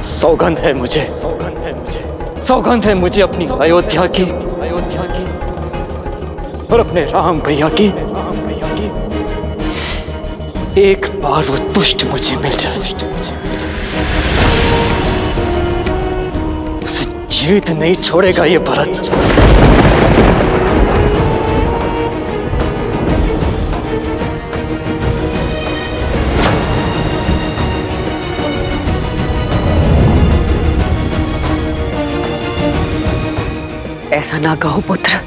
सौगंध है मुझे, सौगंध है मुझे, सौगंध है मुझे अपनी अयोध्या की, अयोध्या की और अपने राम भैया की, राम भैया की। एक बार वो दुष्ट मुझे मिल जाए, दुष्ट मुझे मिल जाए, उसे जीवित नहीं छोड़ेगा ये भरत। ऐसा ना कहो पुत्र।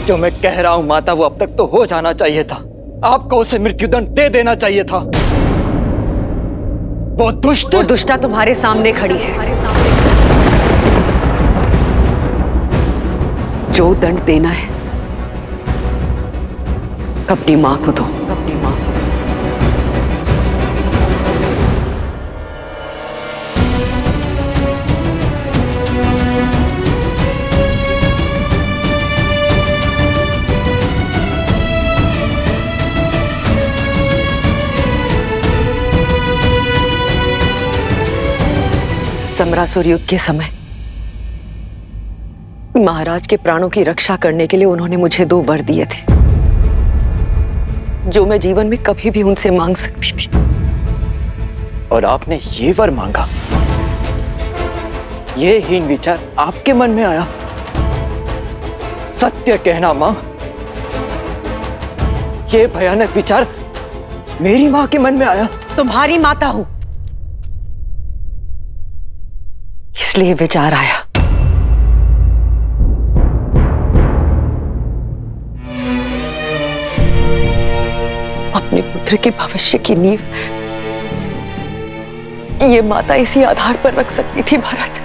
जो मैं कह रहा हूं माता, वो अब तक तो हो जाना चाहिए था। आपको उसे मृत्युदंड दे देना चाहिए था। वो दुष्टा तुम्हारे सामने खड़ी है। जो दंड देना है अपनी मां को दो, अपनी मां को। समरासुर युद्ध के समय महाराज के प्राणों की रक्षा करने के लिए उन्होंने मुझे 2 वर दिए थे, जो मैं जीवन में कभी भी उनसे मांग सकती थी। और आपने ये वर मांगा? ये हीन विचार आपके मन में आया? सत्य कहना मां, ये भयानक विचार मेरी मां के मन में आया? तुम्हारी माता हूं, इसलिए विचार आया। अपने पुत्र के भविष्य की नींव ये माता इसी आधार पर रख सकती थी। भरत,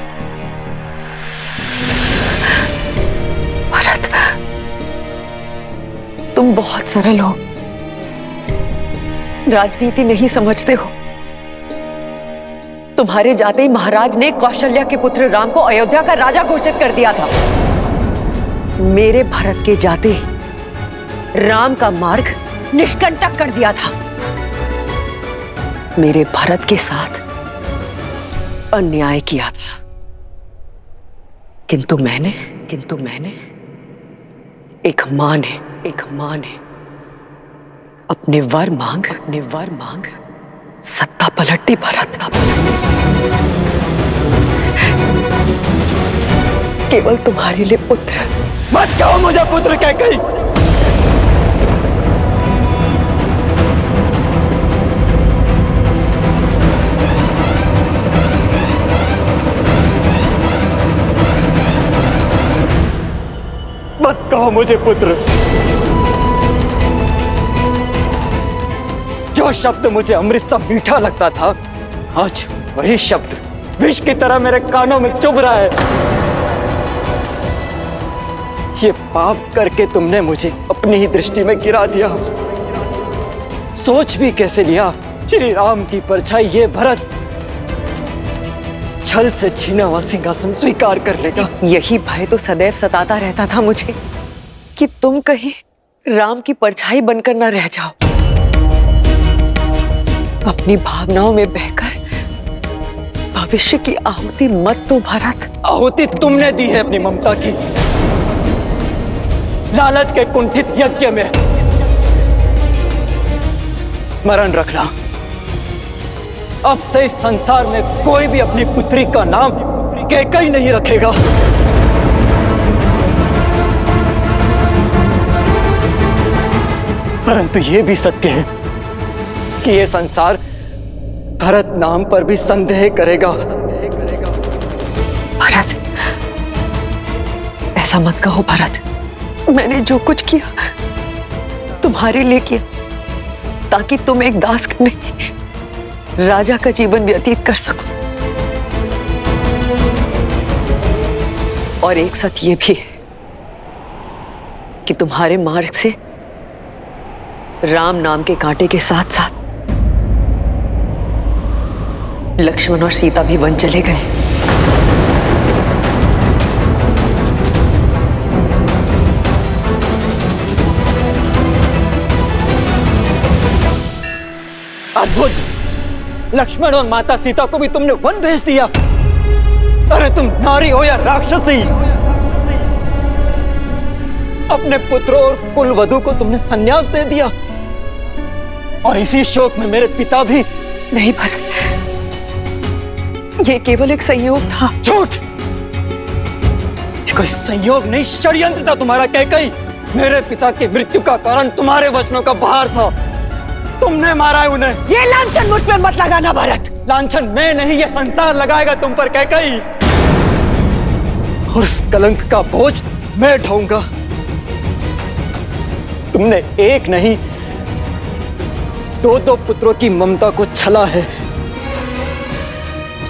भरत, तुम बहुत सरल हो, राजनीति नहीं समझते हो। तुम्हारे जाते ही महाराज ने कौशल्या के पुत्र राम को अयोध्या का राजा घोषित कर दिया था। मेरे भरत के जाते ही राम का मार्ग निष्कंटक कर दिया था। मेरे भरत के साथ अन्याय किया था, किंतु मैंने एक मां ने अपने वर मांग सत्ता पलट दी। भरत, केवल तुम्हारे लिए पुत्र। मत कहो मुझे पुत्र कैकेयी। मत कहो मुझे पुत्र। जो शब्द मुझे अमृत सा मीठा लगता था, आज वही शब्द विष की तरह मेरे कानों में चुभ रहा है। ये पाप करके तुमने मुझे अपनी ही दृष्टि में गिरा दिया। सोच भी कैसे लिया श्री राम की परछाई ये भरत छल से छीना हुआ सिंहासन स्वीकार कर लेगा। यही भय तो सदैव सताता रहता था मुझे कि तुम कहीं राम की परछाई बनकर न रह जाओ। अपनी भावनाओं में बहकर भविष्य की आहुति मत दो भरत। आहुति तुमने दी है अपनी ममता की, लालच के कुंठित यज्ञ में। स्मरण रखना, अब से इस संसार में कोई भी अपनी पुत्री का नाम कैकेयी नहीं रखेगा। परंतु यह भी सत्य है कि यह संसार भरत नाम पर भी संदेह करेगा। भरत, ऐसा मत कहो भरत। मैंने जो कुछ किया तुम्हारे लिए किया, ताकि तुम एक दास का नहीं राजा का जीवन व्यतीत कर सको। और एक सत्य ये भी है कि तुम्हारे मार्ग से राम नाम के कांटे के साथ साथ लक्ष्मण और सीता भी वन चले गए। अद्भुत, लक्ष्मण और माता सीता को भी तुमने वन भेज दिया। अरे तुम नारी हो या राक्षसी, अपने पुत्रों और कुल वधु को तुमने संन्यास दे दिया। और इसी शोक में मेरे पिता भी। नहीं भरत, ये केवल एक संयोग था। झूठ! ये कोई संयोग नहीं, षड्यंत्र था तुम्हारा कैकई। मेरे पिता की मृत्यु का कारण तुम्हारे वचनों का बहार था। तुमने मारा है उन्हें। ये लांछन मुझ पे मत लगाना भरत। लांछन मैं नहीं, ये संसार लगाएगा तुम पर कैकई। और उस कलंक का बोझ मैं ढोऊंगा। तुमने एक नहीं, दो पुत्रों की ममता को छला है।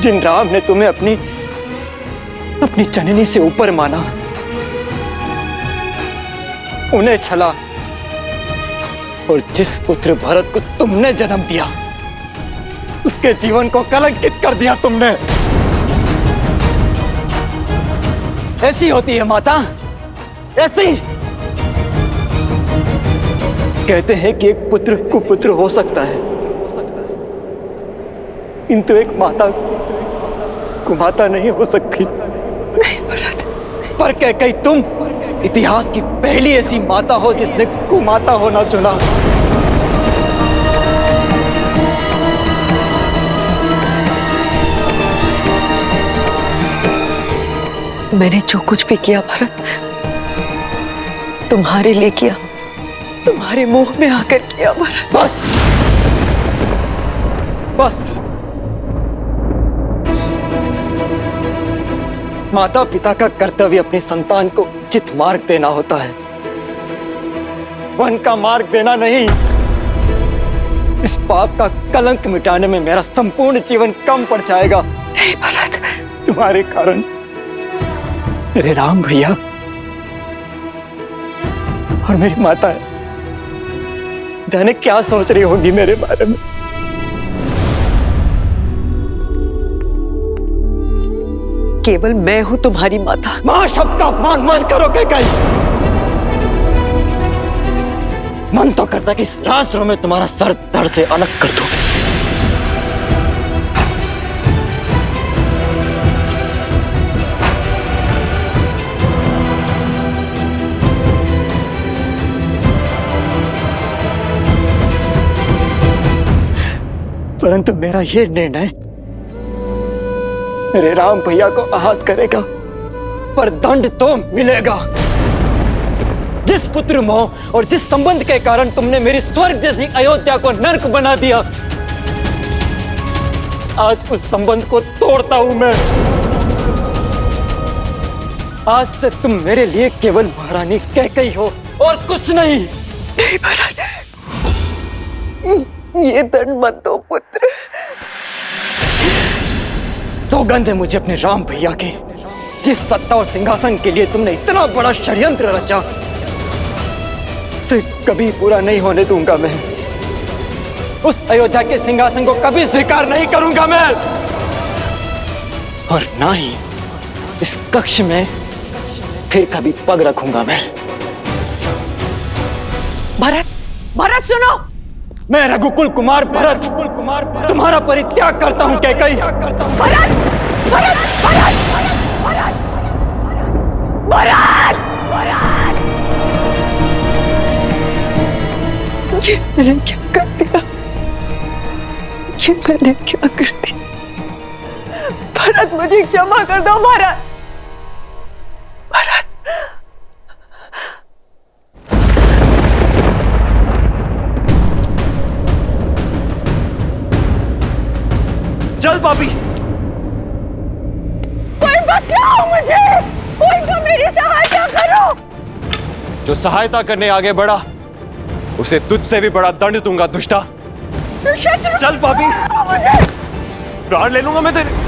जिन राम ने तुम्हें अपनी जननी से ऊपर माना, उन्हें छला। और जिस पुत्र भरत को तुमने जन्म दिया, उसके जीवन को कलंकित कर दिया तुमने। ऐसी होती है माता, ऐसी। कहते हैं कि एक पुत्र कुपुत्र हो सकता है, किंतु एक माता कुमाता नहीं हो सकती। नहीं भरत। पर कैकई तुम इतिहास की पहली ऐसी माता हो जिसने कुमाता होना चुना। मैंने जो कुछ भी किया भरत, तुम्हारे लिए किया, तुम्हारे मुंह में आकर किया भरत। बस बस। माता पिता का कर्तव्य अपनी संतान को उचित मार्ग देना होता है, वन का मार्ग देना नहीं। इस पाप का कलंक मिटाने में मेरा संपूर्ण जीवन कम पड़ जाएगा। नहीं भरत। तुम्हारे कारण मेरे राम भैया और मेरी माता है, जाने क्या सोच रही होंगी मेरे बारे में। केवल मैं हूं तुम्हारी माता। मां शब्द का अपमान मत करो कैकई। मन तो करता कि इस रास्त्रों में तुम्हारा सर धड़ से अलग कर दूं। परंतु मेरा यह निर्णय मेरे राम भैया को आहत करेगा, पर दंड तो मिलेगा। जिस पुत्र मोह और जिस संबंध के कारण तुमने मेरी स्वर्ग जैसी अयोध्या को नर्क बना दिया, आज उस संबंध को तोड़ता हूं मैं। आज से तुम मेरे लिए केवल महारानी कैकई हो और कुछ नहीं। नहीं भरत, ये दंड मत दो पुत्र। सौगंध है मुझे अपने राम भैया की। जिस सत्ता और सिंहासन के लिए तुमने इतना बड़ा षड्यंत्र रचा, उसे कभी पूरा नहीं होने दूंगा मैं। उस अयोध्या के सिंहासन को कभी स्वीकार नहीं करूंगा मैं। और ना ही इस कक्ष में फिर कभी पग रखूंगा मैं। भरत, भरत सुनो। मैं रघुकुल कुमार भरत तुम्हारा परित्याग करता हूं कैकई। भरत, भरत, भरत, भरत, भरत, भरत। ये मैंने क्या कर दिया? ये मैंने क्या कर दिया? भरत, मुझे क्षमा कर दो भरत। भरत, चल पापी। कोई बचाओ मुझे, कोई तो मेरी सहायता करो। जो सहायता करने आगे बढ़ा, उसे तुझसे भी बड़ा दंड दूंगा दुष्टा। चल पापी, प्राण ले लूंगा मैं तेरे।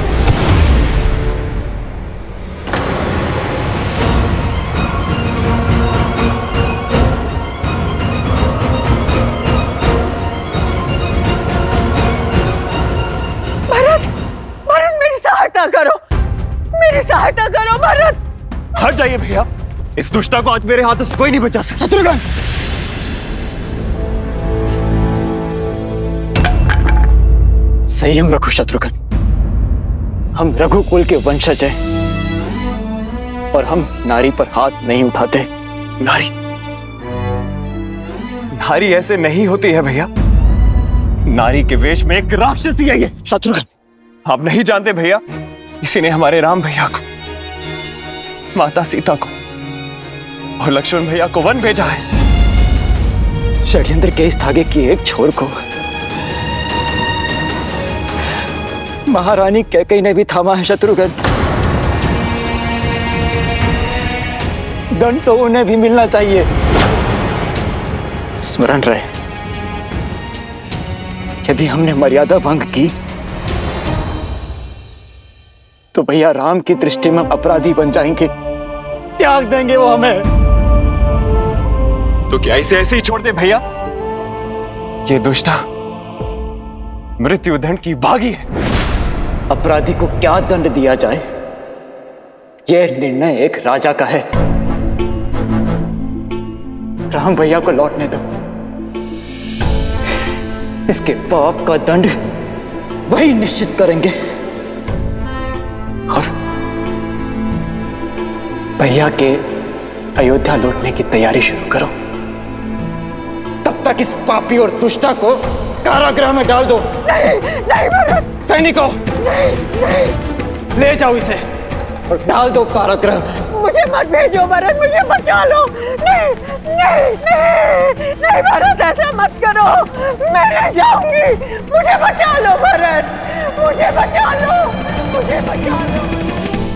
मेरी सहायता करो भरत। हट जाइए भैया, इस दुष्टा को आज मेरे हाथों से कोई नहीं बचा सकता। शत्रुघ्न, संयम रखो शत्रुघ्न। हम रघुकुल के वंशज हैं और हम नारी पर हाथ नहीं उठाते। नारी ऐसे नहीं होती है भैया। नारी के वेश में एक राक्षसी है ये। शत्रुघ्न, आप नहीं जानते भैया, किसी ने हमारे राम भैया को, माता सीता को और लक्ष्मण भैया को वन भेजा है। षड्यंत्र के इस धागे की एक छोर को महारानी कैकेयी ने भी थामा है शत्रुघ्न। दंड तो उन्हें भी मिलना चाहिए। स्मरण रहे, यदि हमने मर्यादा भंग की तो भैया राम की दृष्टि में अपराधी बन जाएंगे, त्याग देंगे वो हमें। तो क्या इसे ऐसे ही छोड़ दे भैया? ये दुष्टा मृत्युदंड की भागी है। अपराधी को क्या दंड दिया जाए, यह निर्णय एक राजा का है। राम भैया को लौटने दो। इसके पाप का दंड वही निश्चित करेंगे। और भैया के अयोध्या लौटने की तैयारी शुरू करो। तब तक इस पापी और दुष्टा को कारागृह में डाल दो। नहीं नहीं भरत। सैनिकों, ले जाओ इसे और डाल दो कारागृह में। मुझे मत भेजो भरत, मुझे बचा लो। नहीं नहीं नहीं नहीं भरत, ऐसा मत करो, मैं नहीं जाऊंगी। मुझे बचा लो भरत, मुझे बचा लो, मुझे बचा लो।